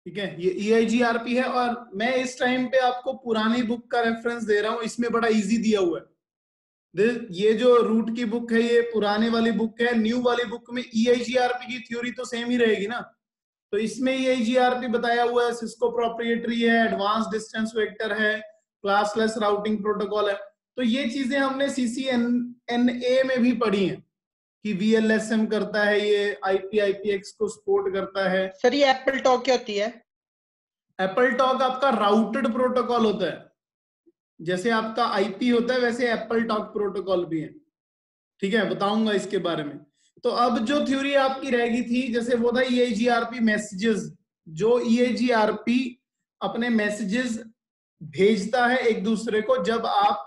ठीक है, ये EIGRP है। और मैं इस टाइम पे आपको पुरानी बुक का रेफरेंस दे रहा हूं, इसमें बड़ा इजी दिया हुआ है। ये जो रूट की बुक है ये पुराने वाली बुक है, न्यू वाली बुक में EIGRP की थ्योरी तो सेम ही रहेगी ना। तो इसमें EIGRP बताया हुआ है, सिस्को प्रोप्रिएटरी है, एडवांस डिस्टेंस वेक्टर है, क्लासलेस राउटिंग प्रोटोकॉल है। तो ये चीजें हमने CCNA में भी पढ़ी हैं कि VLSM करता है, ये IP/IPX को सपोर्ट करता है। सर ये एप्पल टॉक क्या होती है? एप्पल टॉक आपका राउटेड प्रोटोकॉल होता है, जैसे आपका IP होता है वैसे एप्पल टॉक प्रोटोकॉल भी है। ठीक है, बताऊंगा इसके बारे में। तो अब जो थ्योरी आपकी रहेगी थी, जैसे वो था EIGRP मैसेजेस, जो EIGRP अपने मैसेजेस भेजता है एक दूसरे को जब आप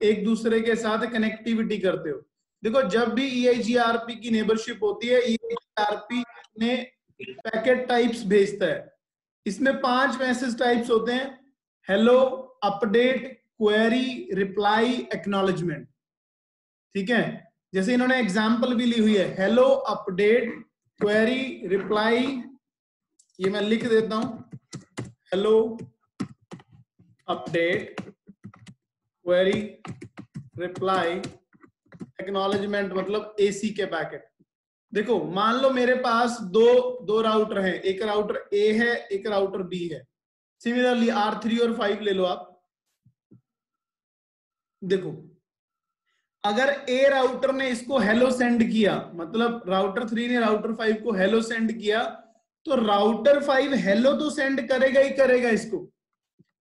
एक दूसरे के साथ कनेक्टिविटी करते हो। देखो, जब भी EIGRP की नेबरशिप होती है, EIGRP ने पैकेट टाइप्स भेजता है। इसमें 5 मैसेज टाइप्स होते हैं: hello, update, query, reply, acknowledgement. ठीक है, जैसे इन्होंने एग्जाम्पल भी ली हुई है, हेलो, अपडेट, क्वेरी, रिप्लाई। ये मैं लिख देता हूं, hello, update, query, reply, acknowledgement, मतलब AC के पैकेट। देखो, मान लो मेरे पास दो राउटर हैं, एक राउटर A है, एक राउटर B है। सिमिलरली R3 और 5 ले लो आप। देखो, अगर A राउटर ने इसको हेलो सेंड किया, मतलब राउटर 3 ने राउटर 5 को हेलो सेंड किया, तो राउटर 5 हेलो तो सेंड करेगा ही करेगा इसको,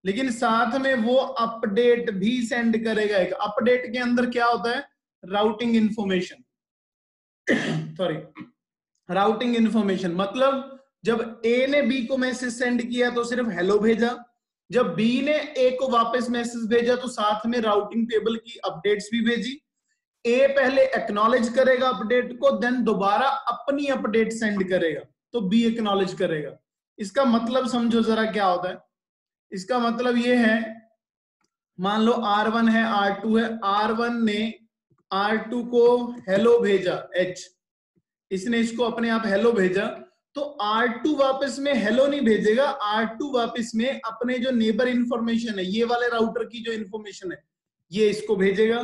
लेकिन साथ में वो अपडेट भी सेंड करेगा। एक अपडेट के अंदर क्या होता है? Routing information, sorry, routing information. मतलब जब A ने B को मैसेज सेंड किया तो सिर्फ हेलो भेजा, जब B ने A को वापस मैसेज भेजा तो साथ में राउटिंग टेबल की अपडेट्स भी भेजी। A पहले एक्नॉलेज करेगा अपडेट को, देन दोबारा अपनी अपडेट सेंड करेगा, तो B एक्नॉलेज करेगा। इसका मतलब समझो जरा क्या होता है। इसका मतलब ये है, मान लो R1 है, R2 है, R1 ने R2 को हेलो भेजा, H, इसने इसको अपने आप हेलो भेजा, तो R2 वापस में हेलो नहीं भेजेगा, R2 वापस में अपने जो नेबर इंफॉर्मेशन है, ये वाले राउटर की जो इंफॉर्मेशन है, ये इसको भेजेगा।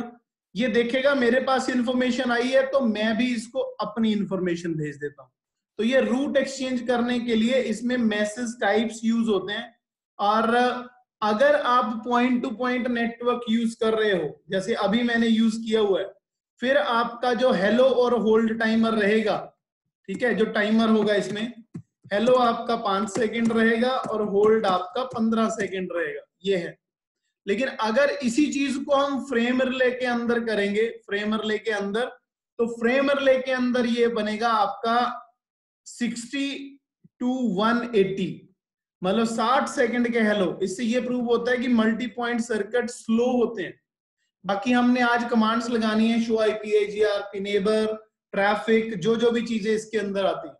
ये देखेगा मेरे पास इंफॉर्मेशन आई है, तो मैं भी इसको अपनी इंफॉर्मेशन भेज देता हूं। तो ये रूट एक्सचेंज करने के लिए इसमें मैसेज टाइप्स यूज होते हैं। और अगर आप point two point network use कर रहे हो, जैसे अभी मैंने यूज किया हुआ है, फिर आपका जो हेलो और होल्ड टाइमर रहेगा, ठीक है, जो टाइमर होगा इसमें, हेलो आपका 5 सेकंड रहेगा और होल्ड आपका 15 सेकंड रहेगा, ये है। लेकिन अगर इसी चीज को हम फ्रेम रिले के अंदर करेंगे, फ्रेम रिले के अंदर, तो फ्रेम रिले के अंदर ये बनेगा आपका 60 to 180, मतलब 60 सेकंड के हेलो। इससे ये प्रूव होता है कि मल्टी पॉइंट सर्किट स्लो होते हैं। बाकी हमने आज कमांड्स लगानी है, show IP, IGRP, neighbour, traffic, जो भी चीजें इसके अंदर आती हैं।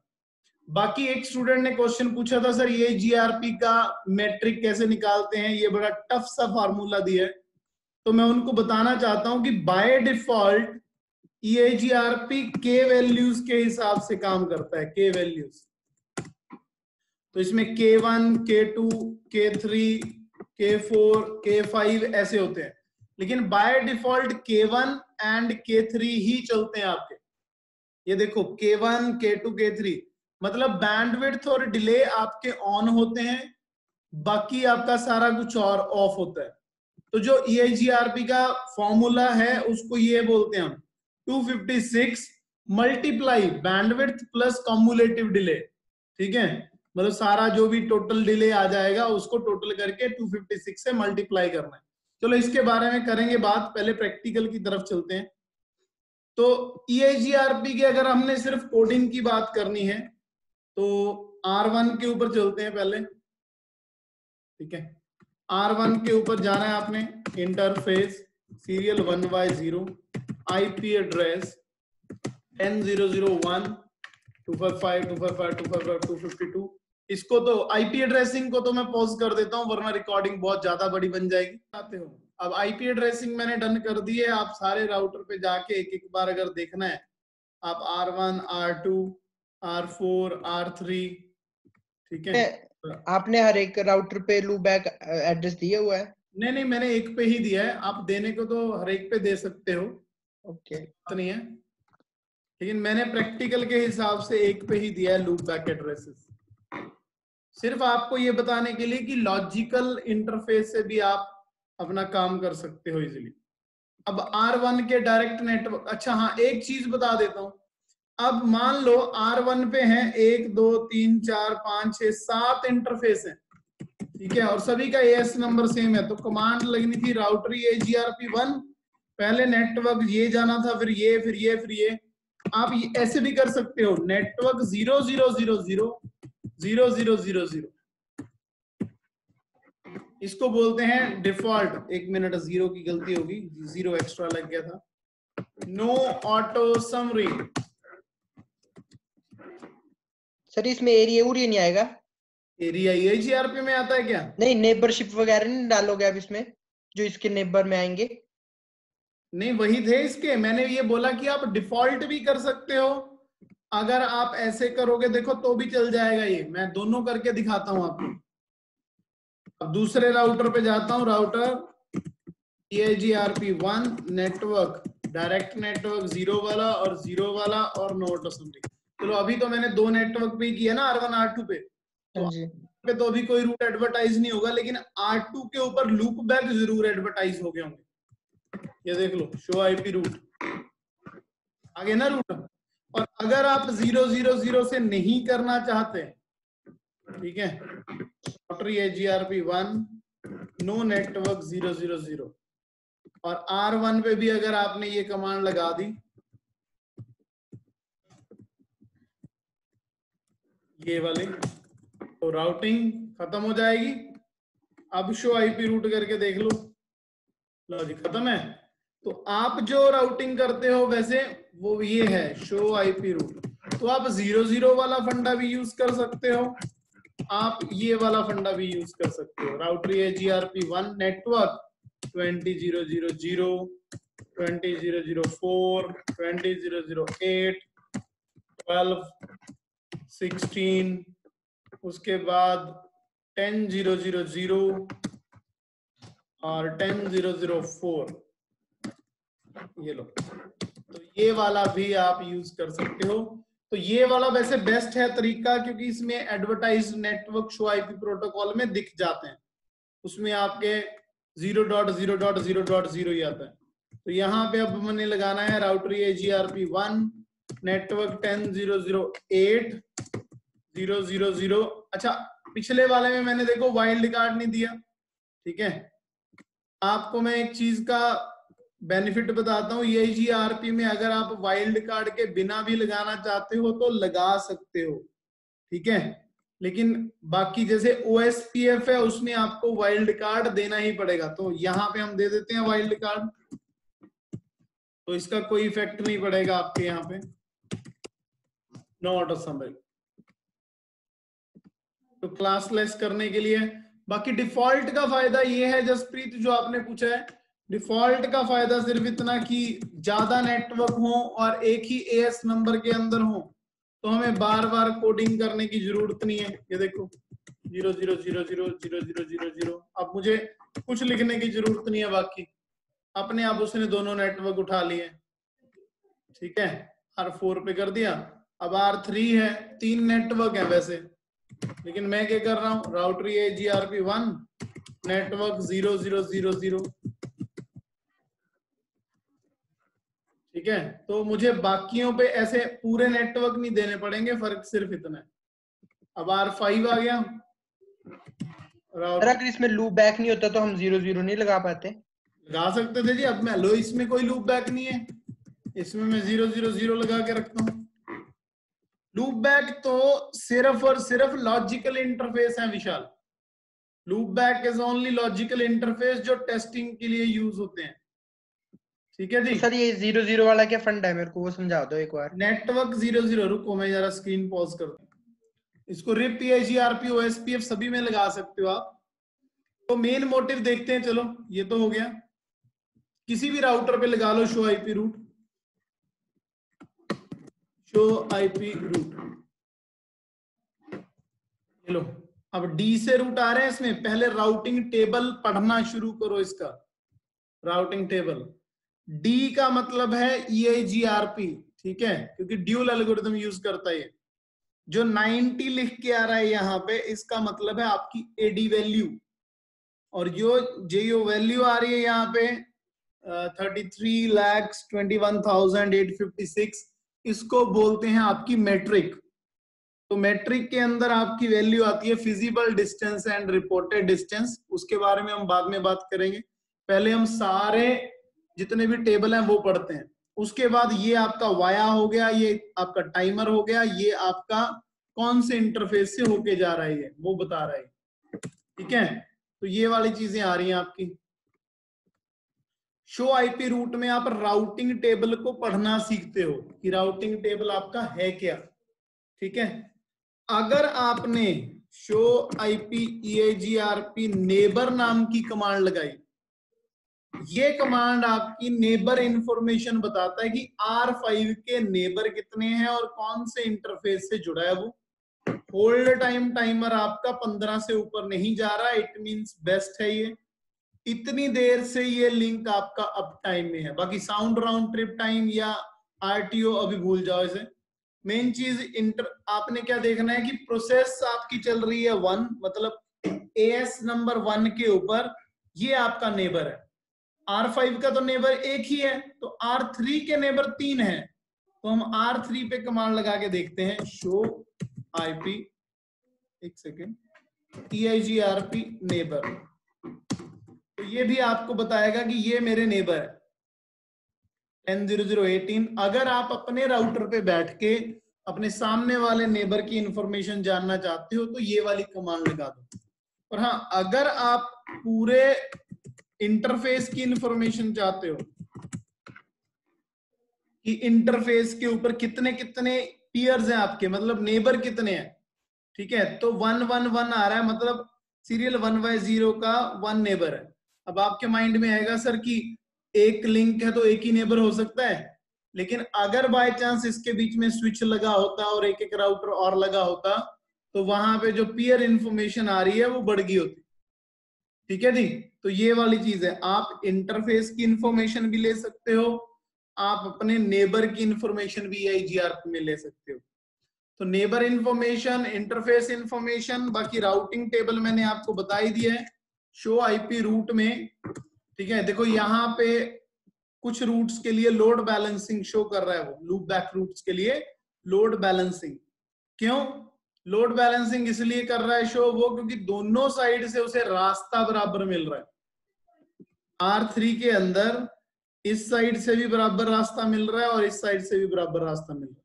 बाकी एक स्टूडेंट ने क्वेश्चन पूछा था, सर ये GRP का मैट्रिक कैसे निकालते हैं, ये बड़ा टफ सा फार्मूला दिया है। तो मैं उनको बताना चाहता हूं कि बाय डिफॉल्ट EIGRP के वैल्यूज के हिसाब से काम करता है, के वैल्यूज। तो इसमें K1, K2, K3, K4, K5 ऐसे होते हैं, लेकिन by default K1 and K3 ही चलते हैं आपके। ये देखो, K1, K2, K3, मतलब बैंडविड्थ और डिले आपके ऑन होते हैं, बाकी आपका सारा कुछ और ऑफ होता है। तो जो EIGRP का फॉर्मूला है उसको ये बोलते हैं हम 256 multiply bandwidth plus cumulative delay. ठीक है, मतलब सारा जो भी टोटल डिले आ जाएगा उसको टोटल करके 256 से मल्टीप्लाई करना है। चलो इसके बारे में करेंगे बात, पहले प्रैक्टिकल की तरफ चलते हैं। तो EIGRP की अगर हमने सिर्फ कोडिंग की बात करनी है तो R1 के ऊपर चलते हैं पहले। ठीक है, R1 के ऊपर जाना है आपने, interface, serial 1x0, IP address 10.0.0.1 255 255 255 252। इसको तो IP एड्रेसिंग को तो मैं पॉज कर देता हूं, वरना रिकॉर्डिंग बहुत ज्यादा बड़ी बन जाएगी। आते हो, अब IP एड्रेसिंग मैंने डन कर दी है। आप सारे राउटर पे जाके एक एक बार अगर देखना है, आप R1, R2, R4, R3, ठीक है, आपने हर एक राउटर पे लूप बैक एड्रेस दिया हुआ है? नहीं नहीं, मैंने एक पे ही दिया है, आप देने को तो हर एक पे दे सकते हो, ओके तो नहीं है, लेकिन मैंने प्रैक्टिकल के हिसाब से एक पे ही दिया है लूप बैक एड्रेसेस, सिर्फ आपको ये बताने के लिए कि लॉजिकल इंटरफेस से भी आप अपना काम कर सकते हो इजीली। अब R1 के डायरेक्ट नेटवर्क, अच्छा हाँ एक चीज बता देता हूं, अब मान लो R1 पे हैं 1 2 3 4 5 6 7 इंटरफेस है, ठीक है, और सभी का एएस नंबर सेम है, तो कमांड लगनी थी राउटर AGRP1, पहले नेटवर्क ये जाना था, फिर ये फिर ये फिर ये, आप ये ऐसे भी कर सकते हो, नेटवर्क 0000 इसको बोलते हैं डिफॉल्ट। एक मिनट, 0 की गलती होगी, 0 एक्स्ट्रा लग गया था। No auto summary. सर इसमें एरिया उरिया नहीं आएगा? एरिया AGRP में आता है क्या? नहीं, नेबरशिप वगैरह नहीं डालोगे आप इसमें, जो इसके नेबर में आएंगे? नहीं वही थे इसके, मैंने ये बोला कि आप डिफॉल्ट भी कर सकते हो, अगर आप ऐसे करोगे देखो तो भी चल जाएगा, ये मैं दोनों करके दिखाता हूं आपको। अब दूसरे राउटर पे जाता हूं, router AGRP1 network, direct network 0 वाला और 0 वाला और नोट असेंबली। चलो अभी तो मैंने 2 नेटवर्क पे ही किया ना, R1 R2 पे, तो पे तो अभी कोई रूट एडवर्टाइज नहीं होगा, लेकिन R2 के ऊपर लूप बैक जरूर एडवर्टाइज हो गए होंगे। ये देख लो, शो आईपी रूट आगे ना रूट। और अगर आप 000 से नहीं करना चाहते, ठीक है, राउटर AGRP1 नो नेटवर्क 000, और R1 पे भी अगर आपने ये कमांड लगा दी, ये वाली, तो राउटिंग खत्म हो जाएगी। अब शो आईपी रूट करके देख लो, लो जी खत्म है। तो आप जो राउटिंग करते हो वैसे वो ये है शो आईपी रूट, तो आप 00 वाला फंडा भी यूज कर सकते हो, आप ये वाला फंडा भी यूज कर सकते हो। राउटर AGRP1 नेटवर्क 20.0.0.0 20.0.0.4 20.0.0.8 12.16, उसके बाद 10.0.0.0 और 10.0.0.4, ये लो, तो ये वाला भी आप यूज कर सकते हो। तो ये वाला वैसे बेस्ट है तरीका, क्योंकि इसमें advertise network show IP protocol में दिख जाते हैं, उसमें आपके 0.0.0.0 ही आता है। तो यहाँ पे अब मैंने लगाना है राउटर AGRP1 नेटवर्क 10.0.0.8 0.0.0। अच्छा पिछले वाले में मैंने देखो वाइल्ड कार्ड नहीं दिया, ठीक है, आपको मैं एक चीज का बेनिफिट बताता हूँ, AGRP में अगर आप वाइल्ड कार्ड के बिना भी लगाना चाहते हो तो लगा सकते हो, ठीक है, लेकिन बाकी जैसे OSPF है उसमें आपको वाइल्ड कार्ड देना ही पड़ेगा, तो यहाँ पे हम दे देते हैं वाइल्ड कार्ड, तो इसका कोई इफेक्ट नहीं पड़ेगा आपके यहाँ पे, नॉट असेंबल। तो क्लासलेस करने के लिए, बाकी डिफॉल्ट का फायदा ये है जसप्रीत जो आपने पूछा है, डिफॉल्ट का फायदा सिर्फ इतना कि ज्यादा नेटवर्क हो और एक ही एएस नंबर के अंदर हो, तो हमें बार बार कोडिंग करने की जरूरत नहीं है। ये देखो 0.0.0.0.0.0, अब मुझे कुछ लिखने की जरूरत नहीं है, बाकी अपने आप उसने दोनों नेटवर्क उठा लिए, ठीक है, R4 पे कर दिया। अब R3 है, 3 नेटवर्क है वैसे, लेकिन मैं क्या कर रहा हूं, राउटर AGRP1 नेटवर्क 0.0.0.0, ठीक है, तो मुझे बाकियों पे ऐसे पूरे नेटवर्क नहीं देने पड़ेंगे, फर्क सिर्फ इतना है। अब R5 आ गया, अगर इसमें लूप बैक नहीं होता तो हम 0.0 नहीं लगा पाते? लगा सकते थे जी, अब मैं लो इसमें कोई लूप बैक नहीं है, इसमें मैं 0.0.0 लगा के रखता हूं। लूप बैक तो सिर्फ और सिर्फ लॉजिकल इंटरफेस है Vishal, loopback is only logical interface जो टेस्टिंग के लिए यूज होते हैं, ठीक है जी। तो सर ये 0.0 वाला क्या फंडा है, मेरे को वो समझा दो एक बार। नेटवर्क 0.0, रुको मैं जरा स्क्रीन पॉज कर दूं, इसको रिप AGRP OSPF सभी में लगा सकते हो आप। तो मेन मोटिव देखते हैं, चलो ये तो हो गया, किसी भी राउटर पे लगा लो show IP route, show IP route, लो अब डी से रूट आ रहे हैं इसमें, पहले राउटिंग टेबल पढ़ना शुरू करो इसका। राउटिंग टेबल डी का मतलब है EIGRP, ठीक है, क्योंकि ड्यूल एल्गोरिथम यूज करता है। जो 90 लिख के आ रहा है यहाँ पे, इसका मतलब है आपकी एडी वैल्यू, और जो वैल्यू आ रही है यहाँ पे 33,21,856, इसको बोलते हैं आपकी मैट्रिक। तो मैट्रिक के अंदर आपकी वैल्यू आती है feasible distance and reported distance, उसके बारे में हम बाद में बात करेंगे। पहले हम सारे जितने भी टेबल हैं वो पढ़ते हैं, उसके बाद ये आपका वाया हो गया, ये आपका टाइमर हो गया, ये आपका कौन से इंटरफेस से होके जा रहा है वो बता रहा है, ठीक है। तो ये वाली चीजें आ रही हैं आपकी। शो आईपी रूट में आप राउटिंग टेबल को पढ़ना सीखते हो कि राउटिंग टेबल आपका है क्या, ठीक है। अगर आपने शो आईपी EIGRP नेबर नाम की कमांड लगाई, ये कमांड आपकी नेबर इंफॉर्मेशन बताता है कि R5 के नेबर कितने हैं और कौन से इंटरफेस से जुड़ा है वो। होल्ड टाइम टाइमर आपका 15 से ऊपर नहीं जा रहा, इट मींस बेस्ट है ये, इतनी देर से ये लिंक आपका अप टाइम में है। बाकी साउंड राउंड ट्रिप टाइम या RTO अभी भूल जाओ इसे। मेन चीज आपने क्या देखना है कि प्रोसेस आपकी चल रही है 1, मतलब AS नंबर 1 के ऊपर, ये आपका नेबर है। R5 का तो नेबर एक ही है, तो R3 के नेबर 3 है, तो हम R3 पे कमांड लगा के देखते हैं, शो IP, एक सेकेंड, EIGRP नेबर, तो ये भी आपको बताएगा कि ये मेरे नेबर है 10.0.0.18। अगर आप अपने राउटर पे बैठ के अपने सामने वाले नेबर की इंफॉर्मेशन जानना चाहते हो तो ये वाली कमांड लगा दो। और हाँ, अगर आप पूरे इंटरफेस की इंफॉर्मेशन चाहते हो कि इंटरफेस के ऊपर कितने कितने पीयर्स हैं आपके, मतलब नेबर कितने हैं, ठीक है, तो 111 आ रहा है, मतलब सीरियल 1/0 का 1 नेबर है। अब आपके माइंड में आएगा सर कि एक लिंक है तो एक ही नेबर हो सकता है, लेकिन अगर बाय चांस इसके बीच में स्विच लगा होता और एक एक राउटर और लगा होता तो वहां पे जो पीयर इंफॉर्मेशन आ रही है वो बढ़ गई होती, ठीक है जी। तो ये वाली चीज है, आप इंटरफेस की इंफॉर्मेशन भी ले सकते हो, आप अपने नेबर की इंफॉर्मेशन भी EIGRP में ले सकते हो। तो नेबर इंफॉर्मेशन, इंटरफेस इंफॉर्मेशन, बाकी राउटिंग टेबल मैंने आपको बता ही दिया है। शो आईपी रूट में, ठीक है, देखो यहाँ पे कुछ रूट्स के लिए लोड बैलेंसिंग शो कर रहा है, वो लूप बैक रूट्स के लिए लोड बैलेंसिंग। क्यों लोड बैलेंसिंग इसलिए कर रहा है शो वो, क्योंकि दोनों साइड से उसे रास्ता बराबर मिल रहा है। R3 के अंदर इस साइड से भी बराबर रास्ता मिल रहा है और इस साइड से भी बराबर रास्ता मिल रहा है,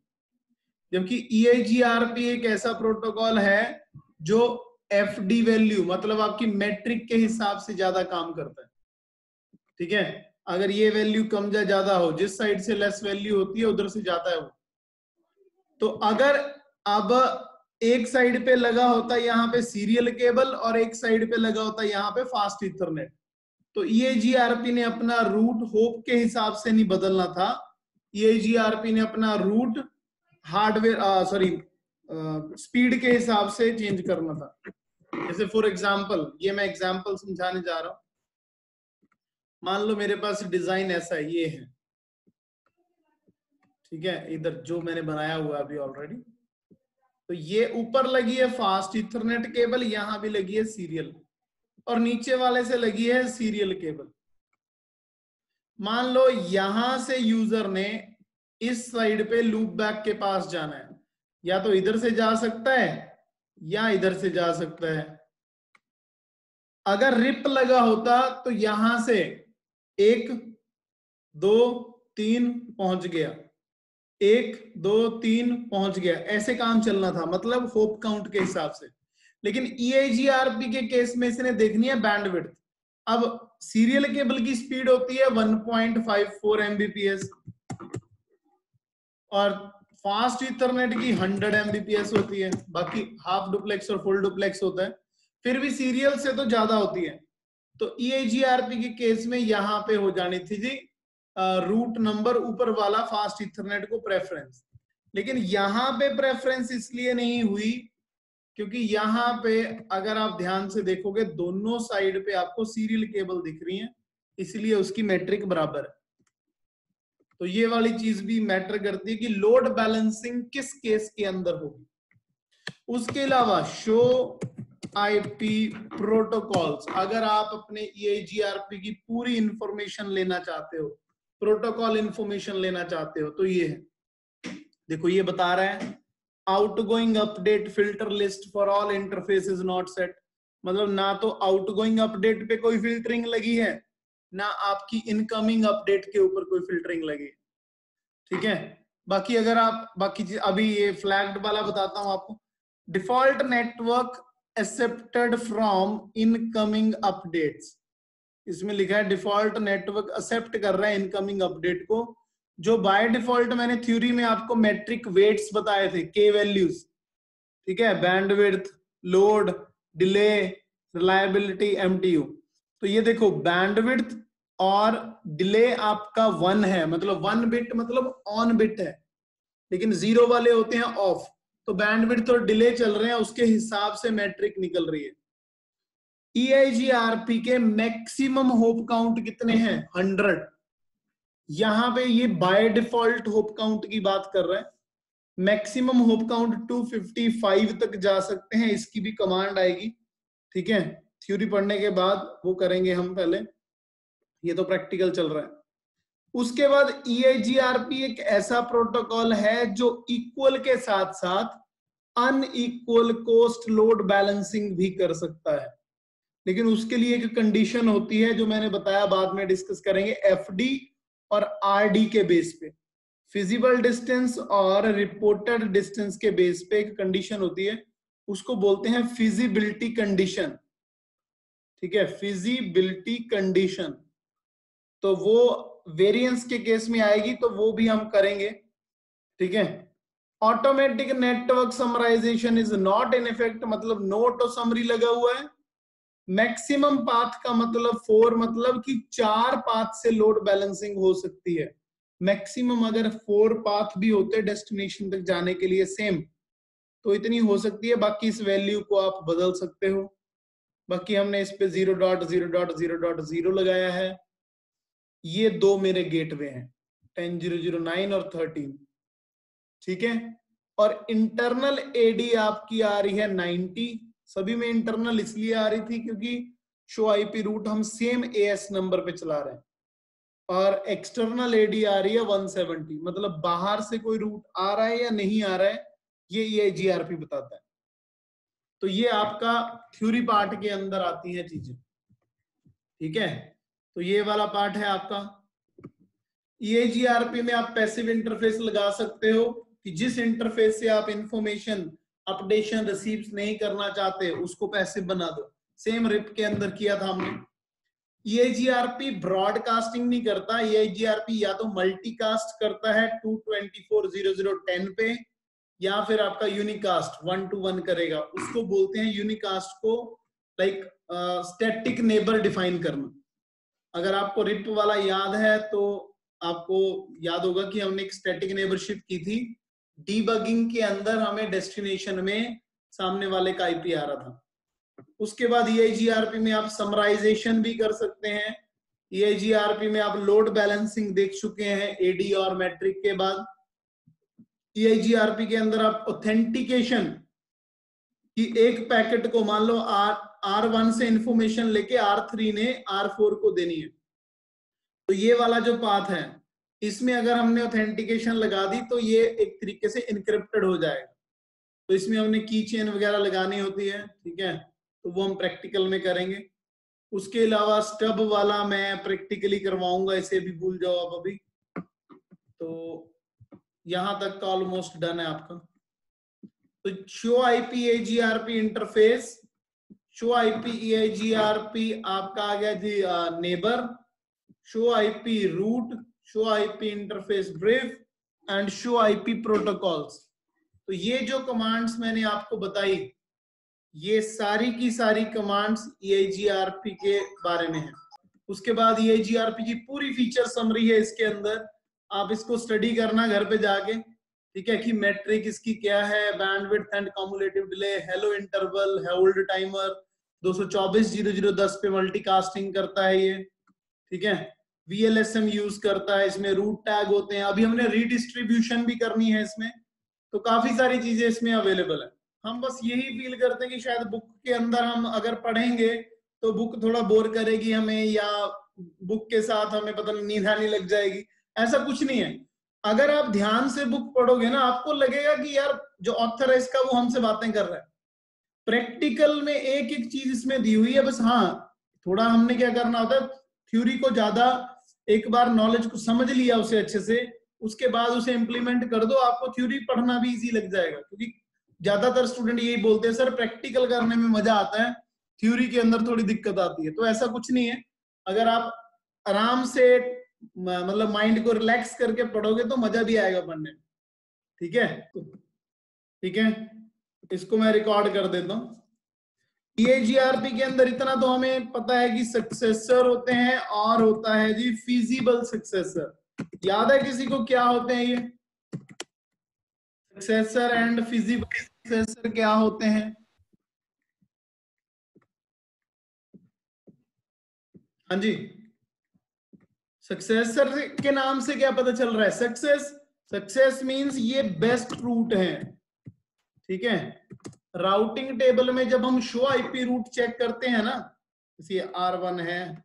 जबकि EIGRP एक ऐसा प्रोटोकॉल है जो FD वैल्यू, मतलब आपकी मैट्रिक के हिसाब से ज्यादा काम करता है, ठीक है। अगर ये वैल्यू कम या ज्यादा हो, जिस साइड से लेस वैल्यू होती है उधर से जाता है वो। तो अगर अब एक साइड पे लगा होता है यहाँ पे सीरियल केबल और एक साइड पे लगा होता है यहाँ पे फास्ट इथरनेट, तो EIGRP ने अपना रूट होप के हिसाब से नहीं बदलना था, EIGRP ने अपना रूट हार्डवेयर स्पीड के हिसाब से चेंज करना था। जैसे फॉर एग्जांपल, ये मैं एग्जांपल समझाने जा रहा हूं। मान लो मेरे पास डिजाइन ऐसा है, ये है, ठीक है, इधर जो मैंने बनाया हुआ है अभी ऑलरेडी, तो ये ऊपर लगी है फास्ट इथरनेट केबल, यहां भी लगी है सीरियल, और नीचे वाले से लगी है सीरियल केबल। मान लो यहां से यूजर ने इस साइड पे लूप बैक के पास जाना है, या तो इधर से जा सकता है या इधर से जा सकता है। अगर रिप लगा होता तो यहां से 1 2 3 पहुंच गया, 1 2 3 पहुंच गया, ऐसे काम चलना था, मतलब होप काउंट के हिसाब से। लेकिन EIGRP के केस में इसने देखनी है बैंडविड्थ। अब सीरियल केबल की स्पीड होती है 1.54 Mbps और फास्ट इथरनेट की 100 Mbps होती है, बाकी हाफ डुप्लेक्स और फुल डुप्लेक्स होता है, फिर भी सीरियल से तो ज्यादा होती है। तो EIGRP के केस में यहां पे हो जानी थी जी रूट नंबर ऊपर वाला फास्ट इथरनेट को प्रेफरेंस, लेकिन यहां पे प्रेफरेंस इसलिए नहीं हुई क्योंकि यहाँ पे अगर आप ध्यान से देखोगे दोनों साइड पे आपको सीरियल केबल दिख रही है, इसलिए उसकी मैट्रिक बराबर है। तो ये वाली चीज भी मैटर करती है कि लोड बैलेंसिंग किस केस के अंदर होगी। उसके अलावा शो आईपी प्रोटोकॉल्स, अगर आप अपने EIGRP की पूरी इंफॉर्मेशन लेना चाहते हो, प्रोटोकॉल इंफॉर्मेशन लेना चाहते हो, तो ये है, देखो ये बता रहा है outgoing update filter list for all interface is not set. मतलब ना तो आउटगोइंग अपडेट पे कोई फिल्टरिंग लगी है, ना आपकी इनकमिंग अपडेट के ऊपर कोई फिल्टरिंग लगी है। ठीक है, बाकी अगर आप बाकी अभी ये फ्लैग्ड वाला बताता हूं आपको। Default network accepted from incoming updates, इसमें लिखा है डिफॉल्ट नेटवर्क एक्सेप्ट कर रहा है इनकमिंग अपडेट को, जो बाय डिफॉल्ट मैंने थ्योरी में आपको मैट्रिक वेट्स बताए थे, के वैल्यूज। ठीक है, bandwidth, load, delay, reliability, MTU। तो ये देखो बैंडविड्थ और डिले आपका 1 है, मतलब 1 बिट मतलब ऑन बिट है, लेकिन 0 वाले होते हैं ऑफ। तो बैंडविड्थ और डिले चल रहे हैं, उसके हिसाब से मैट्रिक निकल रही है। EIGRP के मैक्सिमम होप काउंट कितने हैं? 100। यहां पे ये बाय डिफॉल्ट होप काउंट की बात कर रहा है। मैक्सिमम होप काउंट 255 तक जा सकते हैं, इसकी भी कमांड आएगी। ठीक है, थ्योरी पढ़ने के बाद वो करेंगे हम, पहले ये तो प्रैक्टिकल चल रहा है। उसके बाद EIGRP एक ऐसा प्रोटोकॉल है जो इक्वल के साथ साथ अनइक्वल कोस्ट लोड बैलेंसिंग भी कर सकता है, लेकिन उसके लिए एक कंडीशन होती है जो मैंने बताया, बाद में डिस्कस करेंगे। FD और RD के बेस पे, फिजिबल डिस्टेंस और रिपोर्टेड डिस्टेंस के बेस पे एक कंडीशन होती है, उसको बोलते हैं फिजिबिलिटी कंडीशन। ठीक है, फिजिबिलिटी कंडीशन, तो वो वेरिएंस के केस में आएगी, तो वो भी हम करेंगे। ठीक है, automatic network summarization is not in effect, मतलब नोट और समरी लगा हुआ है। मैक्सिमम पाथ का मतलब 4, मतलब कि 4 पाथ से लोड बैलेंसिंग हो सकती है। मैक्सिमम अगर 4 पाथ भी होते डेस्टिनेशन तक जाने के लिए सेम, तो इतनी हो सकती है। बाकी इस वैल्यू को आप बदल सकते हो। बाकी हमने इस पे 0.0.0.0 लगाया है। ये 2 मेरे गेटवे हैं, 10.0.0.9 और 13। ठीक है, और इंटरनल AD आपकी आ रही है 90। सभी में इंटरनल इसलिए आ रही थी क्योंकि शो IP रूट हम सेम AS नंबर पे चला रहे हैं, और एक्सटर्नल AD आ रही है 170, मतलब बाहर से कोई रूट आ रहा है या नहीं आ रहा है, ये EIGRP बताता है। तो ये आपका थ्योरी पार्ट के अंदर आती है चीजें। ठीक है, तो ये वाला पार्ट है आपका। EIGRP में आप पैसिव इंटरफेस लगा सकते हो कि जिस इंटरफेस से आप इंफॉर्मेशन अपडेशन रिसीव नहीं करना चाहते उसको पैसिव बना दो। सेम रिप के अंदर किया था हमने। EIGRP ब्रॉडकास्टिंग नहीं करता, EIGRP या तो मल्टीकास्ट करता है 224.0.0.10 पे, या फिर आपका यूनिकास्ट 1-to-1 करेगा। उसको बोलते हैं यूनिकास्ट को लाइक स्टैटिक नेबर डिफाइन करना। अगर आपको रिप वाला याद है तो आपको याद होगा कि हमने एक स्टैटिक नेबरशिप की थी। डीबगिंग के अंदर हमें डेस्टिनेशन में सामने वाले का IP आ रहा था। उसके बाद EIGRP में आप समराइजेशन भी कर सकते हैं। EIGRP में आप लोड बैलेंसिंग देख चुके हैं AD और मैट्रिक के बाद। EIGRP के अंदर आप ऑथेंटिकेशन कि एक पैकेट को मान लो R1 से इंफॉर्मेशन लेके R3 ने R4 को देनी है, तो ये वाला जो पाथ है इसमें अगर हमने ऑथेंटिकेशन लगा दी तो ये एक तरीके से इनक्रिप्टेड हो जाएगा। तो इसमें हमने की चेन वगैरह लगानी होती है। ठीक है, तो वो हम प्रैक्टिकल में करेंगे। उसके अलावा स्टब वाला मैं प्रैक्टिकली करवाऊंगा, इसे भी भूल जाओ आप अभी। तो यहां तक का ऑलमोस्ट डन है आपका। तो show IP EIGRP interface, show IP EIGRP आपका आ गया जी neighbour, show IP route, show IP interface brief and show IP protocols. तो ये जो कमांड्स मैंने आपको बताई, ये सारी की सारी कमांड्स EIGRP के बारे में है। उसके बाद EIGRP की पूरी फीचर समरी है इसके अंदर, आप इसको स्टडी करना घर पे जाके। ठीक है, कि मेट्रिक इसकी क्या है, bandwidth and cumulative delay, hello interval, hold timer, 224/0010 पे मल्टीकास्टिंग करता है ये, ठीक है, VLSM यूज करता है, इसमें रूट टैग होते हैं, अभी हमने रीडिस्ट्रीब्यूशन भी करनी है इसमें, तो काफी सारी चीजें इसमें अवेलेबल है। हम बस यही फील करते हैं कि शायद बुक के अंदर हम अगर पढ़ेंगे तो बुक थोड़ा बोर करेगी हमें, या बुक के साथ हमें पता नहीं नींद आने लग जाएगी, ऐसा कुछ नहीं है। अगर आप ध्यान से बुक पढ़ोगे ना, आपको लगेगा कि यार जो ऑथर है इसका वो हमसे बातें कर रहा है। प्रैक्टिकल में एक एक चीज इसमें दी हुई है, बस हाँ थोड़ा हमने क्या करना होता है, थ्योरी को ज्यादा, एक बार नॉलेज को समझ लिया उसे अच्छे से, उसके बाद उसे इम्प्लीमेंट कर दो, आपको थ्योरी पढ़ना भी इजी लग जाएगा। क्योंकि ज्यादातर स्टूडेंट यही बोलते हैं सर प्रैक्टिकल करने में मजा आता है, थ्योरी के अंदर थोड़ी दिक्कत आती है। तो ऐसा कुछ नहीं है, अगर आप आराम से मतलब माइंड को रिलैक्स करके पढ़ोगे तो मजा भी आएगा पढ़ने में, ठीक है। ठीक है, इसको मैं रिकॉर्ड कर देता हूं। EAGRP के अंदर इतना तो हमें पता है कि सक्सेसर होते हैं और होता है जी फिजिबल सक्सेसर। याद है किसी को क्या होते हैं ये सक्सेसर एंड फिजिबल सक्सेसर क्या होते हैं? हाँ जी, सक्सेसर के नाम से क्या पता चल रहा है? सक्सेस मींस ये बेस्ट रूट है, ठीक है। राउटिंग टेबल में जब हम शो आईपी रूट चेक करते हैं ना, जैसे R1 है,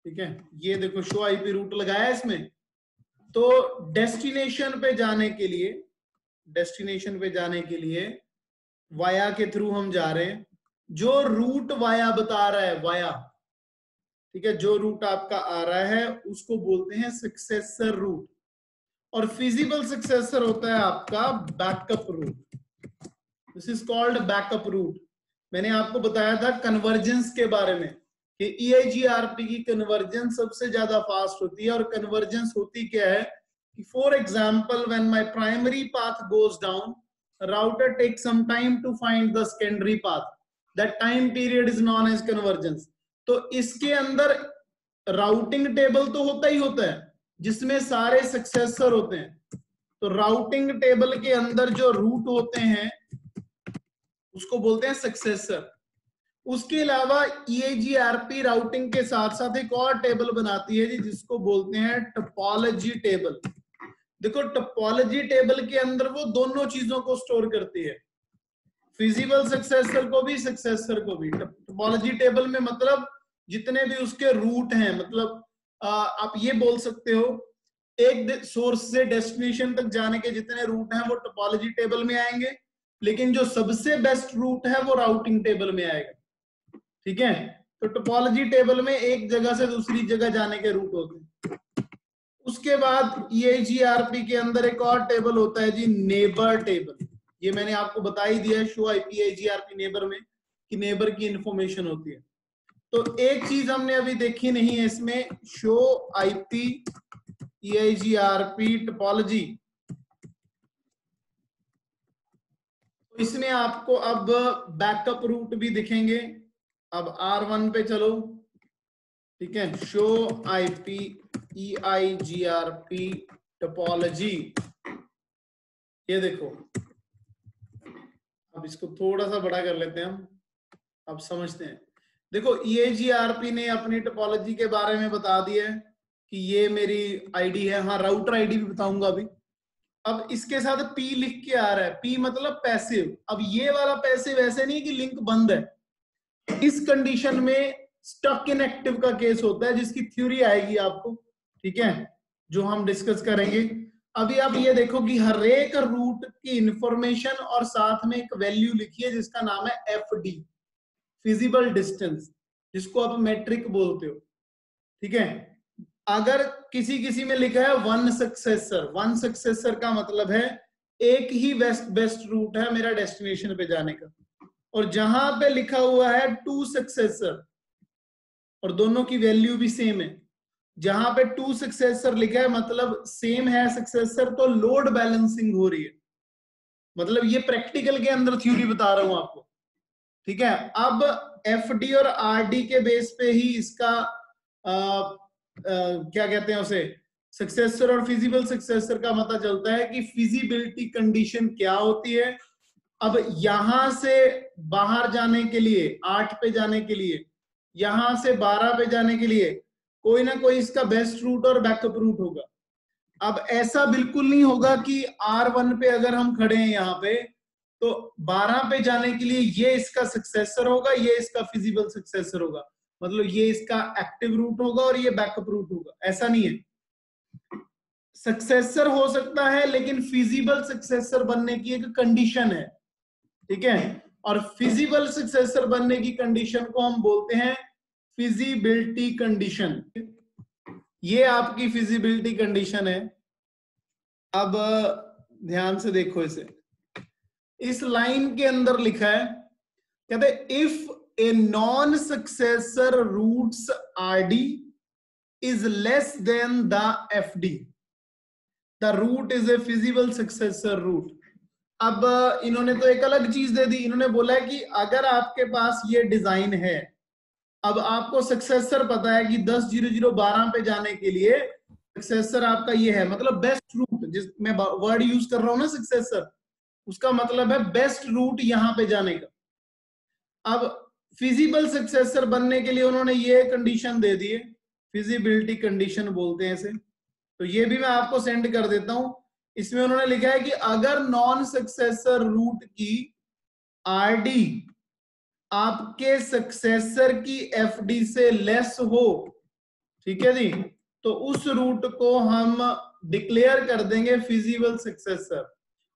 ठीक है, ये देखो शो आईपी रूट लगाया है इसमें, तो डेस्टिनेशन पे जाने के लिए वाया के थ्रू हम जा रहे हैं, जो रूट वाया बता रहा है, वाया, ठीक है, जो रूट आपका आ रहा है उसको बोलते हैं सक्सेसर रूट। और फिजिबल सक्सेसर होता है आपका backup route, this is called backup route. मैंने आपको बताया था कन्वर्जेंस के बारे में कि EIGRP की कन्वर्जेंस सबसे ज्यादा फास्ट होती है। और कन्वर्जेंस होती क्या है कि for example when my primary path goes down, router takes some time to find the secondary path, that time period is known as convergence. तो इसके अंदर राउटिंग टेबल तो होता ही होता है जिसमें सारे सक्सेसर होते हैं। तो राउटिंग टेबल के अंदर जो रूट होते हैं उसको बोलते हैं सक्सेसर। उसके अलावा EIGRP राउटिंग के साथ साथ एक और टेबल बनाती है जी, जिसको बोलते हैं टोपोलॉजी टेबल। देखो टोपोलॉजी टेबल के अंदर वो दोनों चीजों को स्टोर करती है, फिजिबल सक्सेसर को भी, सक्सेसर को भी। टोपोलॉजी टेबल में मतलब जितने भी उसके रूट हैं, मतलब आप ये बोल सकते हो एक सोर्स से डेस्टिनेशन तक जाने के जितने रूट हैं वो टोपोलॉजी टेबल में आएंगे, लेकिन जो सबसे बेस्ट रूट है वो राउटिंग टेबल में आएगा, ठीक है। तो टोपोलॉजी टेबल में एक जगह से दूसरी जगह जाने के रूट होते हैं। उसके बाद EIGRP के अंदर एक और टेबल होता है जी, नेबर टेबल। ये मैंने आपको बता ही दिया शो आईपी EIGRP नेबर में कि नेबर की इंफॉर्मेशन होती है। तो एक चीज हमने अभी देखी नहीं है इसमें, शो आईपी EIGRP टोपोलॉजी। इसमें आपको अब बैकअप रूट भी दिखेंगे। अब R1 पे चलो, ठीक है, शो आईपी EIGRP टोपोलॉजी। ये देखो, अब इसको थोड़ा सा बड़ा कर लेते हैं हम, अब समझते हैं। देखो EIGRP ने अपनी टोपोलॉजी के बारे में बता दिया है कि ये मेरी आईडी है, हाँ राउटर आईडी भी बताऊंगा अभी। अब इसके साथ P लिख के आ रहा है, P मतलब पैसिव। अब ये वाला पैसिव ऐसे नहीं कि लिंक बंद है, इस कंडीशन में स्टक इन एक्टिव का केस होता है, जिसकी थ्योरी आएगी आपको, ठीक है, जो हम डिस्कस करेंगे। अभी आप ये देखो कि हर एक रूट की इंफॉर्मेशन और साथ में एक वैल्यू लिखी है जिसका नाम है FD, फिजिबल डिस्टेंस, जिसको आप मेट्रिक बोलते हो, ठीक है। अगर किसी में लिखा है वन सक्सेसर का मतलब है एक ही बेस्ट रूट है मेरा डेस्टिनेशन पे जाने का। और जहां पे लिखा हुआ है 2 सक्सेसर और दोनों की वैल्यू भी सेम है, जहां पे 2 सक्सेसर लिखा है मतलब सेम है सक्सेसर, तो लोड बैलेंसिंग हो रही है। मतलब ये प्रैक्टिकल के अंदर थ्योरी बता रहा हूं आपको, ठीक है। अब FD और RD के बेस पे ही इसका क्या कहते हैं उसे, सक्सेसर और फिजिबल सक्सेसर का पता चलता है कि फिजिबिलिटी कंडीशन क्या होती है। अब यहां से बाहर जाने के लिए 8 पे जाने के लिए, यहां से 12 पे जाने के लिए कोई ना कोई इसका बेस्ट रूट और बैकअप रूट होगा। अब ऐसा बिल्कुल नहीं होगा कि R1 पे अगर हम खड़े हैं यहाँ पे तो 12 पे जाने के लिए ये इसका सक्सेसर होगा, ये इसका फिजिबल सक्सेसर होगा, मतलब ये इसका एक्टिव रूट होगा और ये बैकअप रूट होगा, ऐसा नहीं है। सक्सेसर हो सकता है लेकिन फिजिबल सक्सेसर बनने की एक कंडीशन है, ठीक है। और फिजिबल सक्सेसर बनने की कंडीशन को हम बोलते हैं फिजिबिलिटी कंडीशन। ये आपकी फिजिबिलिटी कंडीशन है। अब ध्यान से देखो इसे, इस लाइन के अंदर लिखा है, कहते if a non successor routes RD is less than the FD, the root is a feasible successor root। अब इन्होंने तो एक अलग चीज दे दी, इन्होंने बोला है कि अगर आपके पास ये डिजाइन है, अब आपको सक्सेसर पता है कि 10-0-0-12 पे जाने के लिए सक्सेसर आपका ये है, मतलब बेस्ट रूट, जिस मैं वर्ड यूज कर रहा हूं ना सक्सेसर, उसका मतलब है बेस्ट रूट यहां पे जाने का। अब फिजिबल सक्सेसर बनने के लिए उन्होंने ये कंडीशन दे दी है, फिजिबिलिटी कंडीशन बोलते हैं इसे। तो ये भी मैं आपको सेंड कर देता हूं। इसमें उन्होंने लिखा है कि अगर नॉन सक्सेसर रूट की RD आपके सक्सेसर की FD से लेस हो, ठीक है जी, तो उस रूट को हम डिक्लेयर कर देंगे फिजिबल सक्सेसर।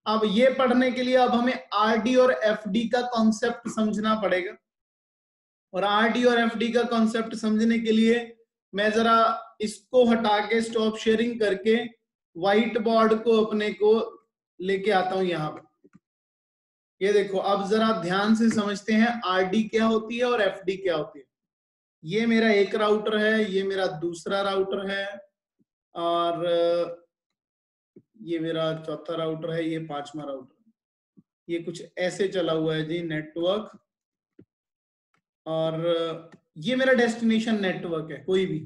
अब ये पढ़ने के लिए अब हमें RD और FD का कॉन्सेप्ट समझना पड़ेगा, और RD और FD का कॉन्सेप्ट समझने के लिए मैं जरा इसको हटा के स्टॉप शेयरिंग करके व्हाइट बोर्ड को अपने को लेके आता हूं यहां पे। ये देखो, अब जरा ध्यान से समझते हैं RD क्या होती है और FD क्या होती है। ये मेरा एक राउटर है, ये मेरा दूसरा राउटर है, और ये मेरा चौथा राउटर है, ये पांचवा राउटर है। ये कुछ ऐसे चला हुआ है जी नेटवर्क, और ये मेरा डेस्टिनेशन नेटवर्क है कोई भी।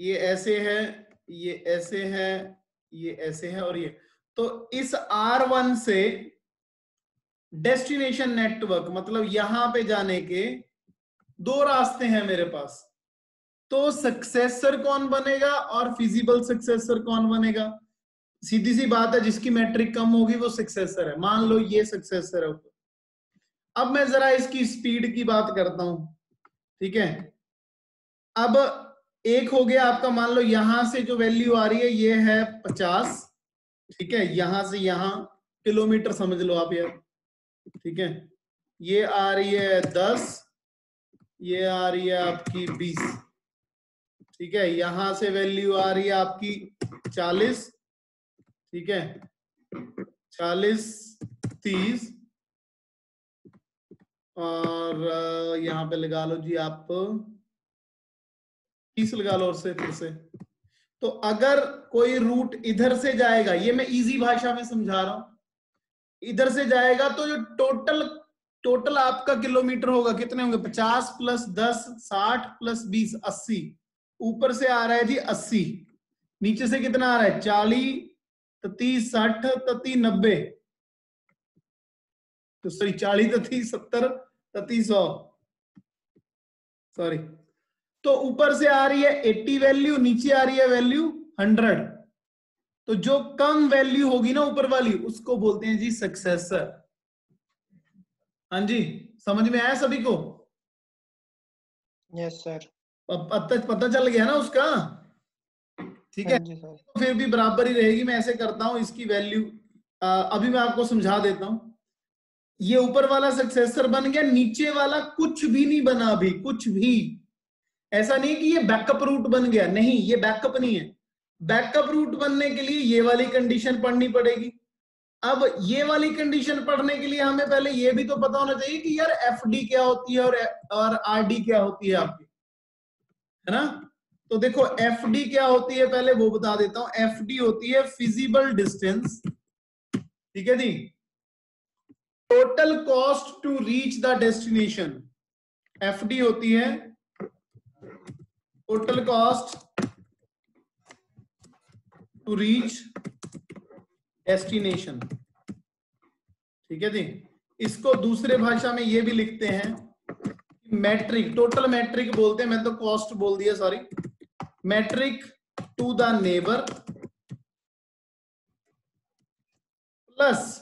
ये ऐसे है, ये ऐसे है, ये ऐसे है, और ये तो इस R1 से डेस्टिनेशन नेटवर्क, मतलब यहां पे जाने के दो रास्ते हैं मेरे पास। तो सक्सेसर कौन बनेगा और फिजिबल सक्सेसर कौन बनेगा? सीधी सी बात है, जिसकी मैट्रिक कम होगी वो सक्सेसर है। मान लो ये सक्सेसर है। अब मैं जरा इसकी स्पीड की बात करता हूं, ठीक है। अब एक हो गया आपका, मान लो यहां से जो वैल्यू आ रही है ये है 50, ठीक है, यहां से यहां किलोमीटर समझ लो आप यार, ठीक है। ये आ रही है 10, ये आ रही है आपकी 20, ठीक है। यहां से वैल्यू आ रही है आपकी 40, ठीक है, 40, 30, और यहाँ पे लगा लो जी आप 30 लगा लो, और से फिर से। तो अगर कोई रूट इधर से जाएगा, ये मैं इजी भाषा में समझा रहा हूं, इधर से जाएगा तो जो टोटल आपका किलोमीटर होगा कितने होंगे? 50 + 10 60 + 20 80। ऊपर से आ रहा है जी 80, नीचे से कितना आ रहा है? 40, 30, 60, 30, 90, तो सॉरी 40, 30, 70, 30, 100, सॉरी। तो ऊपर से आ रही है 80 वैल्यू, नीचे आ रही है वैल्यू 100। तो जो कम वैल्यू होगी ना ऊपर वाली, उसको बोलते हैं जी सक्सेसर। हाँ जी, समझ में आया सभी को? Yes sir. पता चल गया ना उसका, ठीक है। तो फिर भी बराबर ही रहेगी। मैं ऐसे करता हूं, इसकी वैल्यू अभी मैं आपको समझा देता हूं। ये ऊपर वाला सक्सेसर बन गया, नीचे वाला कुछ भी नहीं बना अभी, कुछ भी। ऐसा नहीं कि ये बैकअप रूट बन गया, नहीं, ये बैकअप नहीं है। बैकअप रूट बनने के लिए ये वाली कंडीशन पढ़नी पड़ेगी। अब ये वाली कंडीशन पढ़ने के लिए हमें पहले ये भी तो पता होना चाहिए कि यार FD क्या होती है और RD क्या होती है आपकी, है ना। तो देखो FD क्या होती है पहले वो बता देता हूं। FD होती है फिजिबल डिस्टेंस, ठीक है जी, total cost to reach the destination. FD होती है total cost to reach destination. ठीक है जी। इसको दूसरे भाषा में ये भी लिखते हैं मैट्रिक, टोटल मैट्रिक बोलते हैं, मैं तो कॉस्ट बोल दिया sorry. Metric to the neighbour plus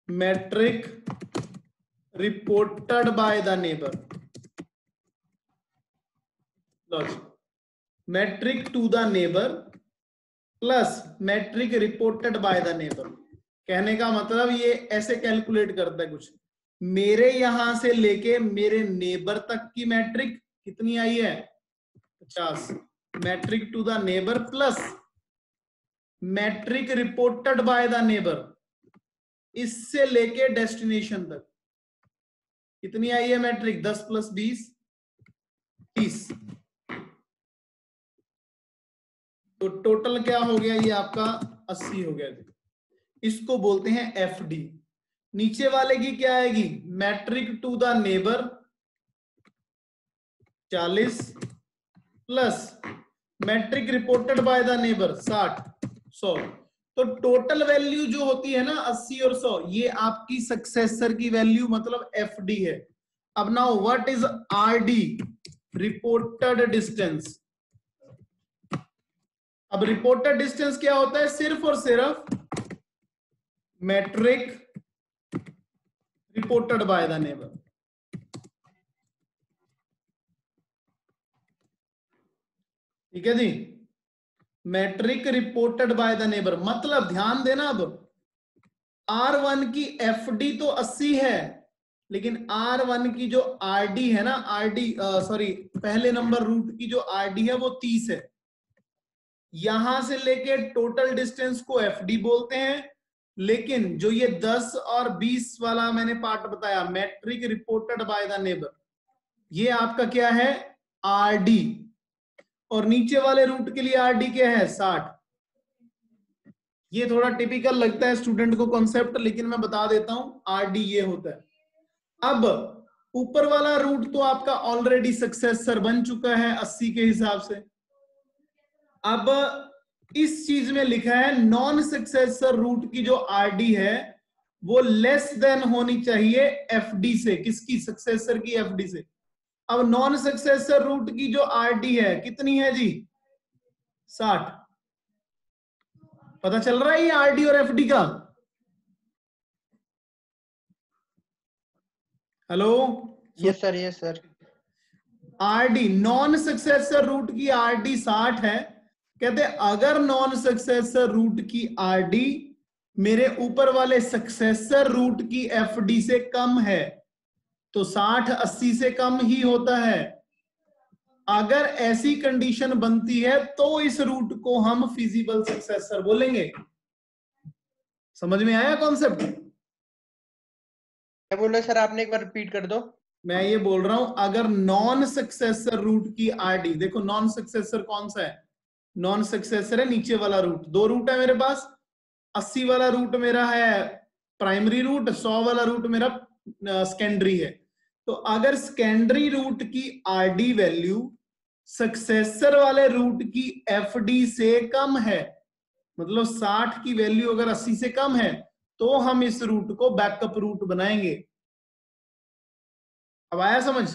metric reported by the neighbour. Metric to the neighbour plus metric reported by the neighbour. कहने का मतलब ये ऐसे कैलकुलेट करता है कुछ, मेरे यहां से लेके मेरे नेबर तक की मैट्रिक कितनी आई है 50, metric to the neighbour plus metric reported by the neighbour, इससे लेके डेस्टिनेशन तक कितनी आई है मैट्रिक 10 प्लस 20 30। तो टोटल क्या हो गया, ये आपका 80 हो गया। इसको बोलते हैं एफडी। नीचे वाले की क्या आएगी, metric to the neighbour 40 plus metric reported by the neighbour 60 100। तो टोटल वैल्यू जो होती है ना 80 और 100, ये आपकी सक्सेसर की वैल्यू मतलब एफडी है। अब now what is RD, reported distance. अब रिपोर्टेड डिस्टेंस क्या होता है, सिर्फ और सिर्फ metric reported by the neighbour. ठीक है जी, metric reported by the neighbour. मतलब ध्यान देना, अब R1 की एफडी तो 80 है, लेकिन R1 की जो आरडी है ना, आरडी सॉरी पहले नंबर रूट की जो आरडी है वो 30 है। यहां से लेके टोटल डिस्टेंस को एफडी बोलते हैं, लेकिन जो ये 10 और 20 वाला मैंने पार्ट बताया metric reported by the neighbour, ये आपका क्या है आरडी। और नीचे वाले रूट के लिए आरडी क्या है 60। ये थोड़ा टिपिकल लगता है स्टूडेंट को कॉन्सेप्ट, लेकिन मैं बता देता हूं आरडी ये होता है। अब ऊपर वाला रूट तो आपका ऑलरेडी सक्सेसर बन चुका है 80 के हिसाब से। अब इस चीज में लिखा है नॉन सक्सेसर रूट की जो आरडी है वो लेस देन होनी चाहिए एफडी से। किसकी, सक्सेसर की एफडी से। अब नॉन सक्सेसर रूट की जो आरडी है कितनी है जी 60। पता चल रहा है ये आरडी और एफडी का। Hello, yes sir, yes sir. RD non successor route की आरडी 60 है। कहते अगर नॉन सक्सेसर रूट की आरडी मेरे ऊपर वाले सक्सेसर रूट की एफडी से कम है तो 60 80 से कम ही होता है। अगर ऐसी कंडीशन बनती है तो इस रूट को हम फिजिबल सक्सेसर बोलेंगे। समझ में आया कॉन्सेप्ट? क्या बोल रहे सर, आपने एक बार रिपीट कर दो। मैं ये बोल रहा हूं अगर नॉन सक्सेसर रूट की आरडी, देखो नॉन सक्सेसर कौन सा है, नॉन सक्सेसर है नीचे वाला रूट। दो रूट है मेरे पास, 80 वाला रूट मेरा है प्राइमरी रूट, 100 वाला रूट मेरा सेकेंडरी है। तो अगर सेकेंडरी रूट की आरडी वैल्यू सक्सेसर वाले रूट की एफडी से कम है, मतलब 60 की वैल्यू अगर 80 से कम है, तो हम इस रूट को बैकअप रूट बनाएंगे। अब आया समझ?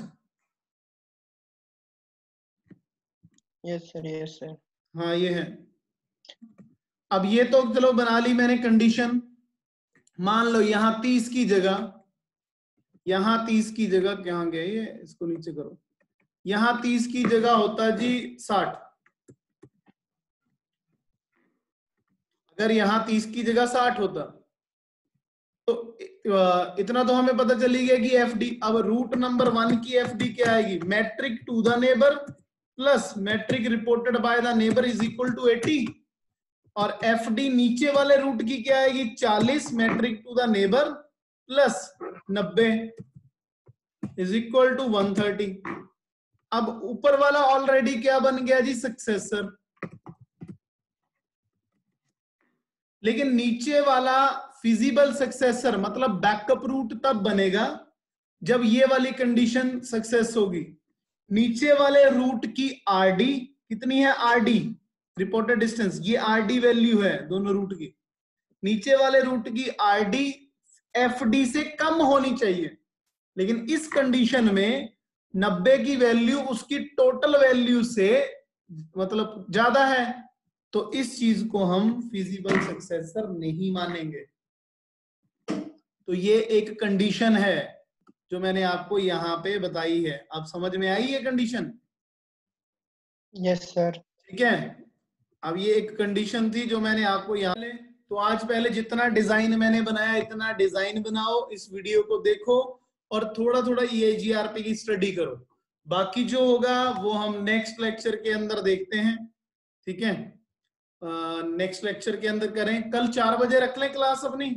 Yes sir, yes sir. हाँ ये है। अब ये तो चलो बना ली मैंने कंडीशन। मान लो यहां 30 की जगह, यहां 30 की जगह क्या गया ये, इसको नीचे करो, यहां 30 की जगह होता जी 60। अगर यहां 30 की जगह 60 होता तो इतना तो हमें पता चली गया कि एफडी। अब रूट नंबर 1 की एफडी क्या आएगी, metric to the neighbour plus metric reported by the neighbour is equal to 80। और एफडी नीचे वाले रूट की क्या आएगी 40 metric to the neighbour plus 90 is equal to 130। अब ऊपर वाला ऑलरेडी क्या बन गया जी सक्सेसर, लेकिन नीचे वाला फिजिबल सक्सेसर मतलब बैकअप रूट तब बनेगा जब ये वाली कंडीशन सक्सेस होगी। नीचे वाले रूट की आरडी कितनी है आरडी रिपोर्टेड डिस्टेंस, ये आरडी वैल्यू है दोनों रूट की। नीचे वाले रूट की आरडी एफडी से कम होनी चाहिए, लेकिन इस कंडीशन में 90 की वैल्यू उसकी टोटल वैल्यू से मतलब ज्यादा है, तो इस चीज को हम फिजिबल सक्सेसर नहीं मानेंगे। तो ये एक कंडीशन है जो मैंने आपको यहाँ पे बताई है। आप समझ में आई ये कंडीशन? Yes sir. ठीक है, अब ये एक कंडीशन थी जो मैंने आपको यहाँ ले। तो आज पहले जितना डिजाइन मैंने बनाया इतना डिजाइन बनाओ, इस वीडियो को देखो और थोड़ा थोड़ा EIGRP की स्टडी करो। बाकी जो होगा वो हम नेक्स्ट लेक्चर के अंदर देखते हैं। ठीक है, नेक्स्ट लेक्चर के अंदर करें। कल 4 बजे रख लें क्लास अपनी।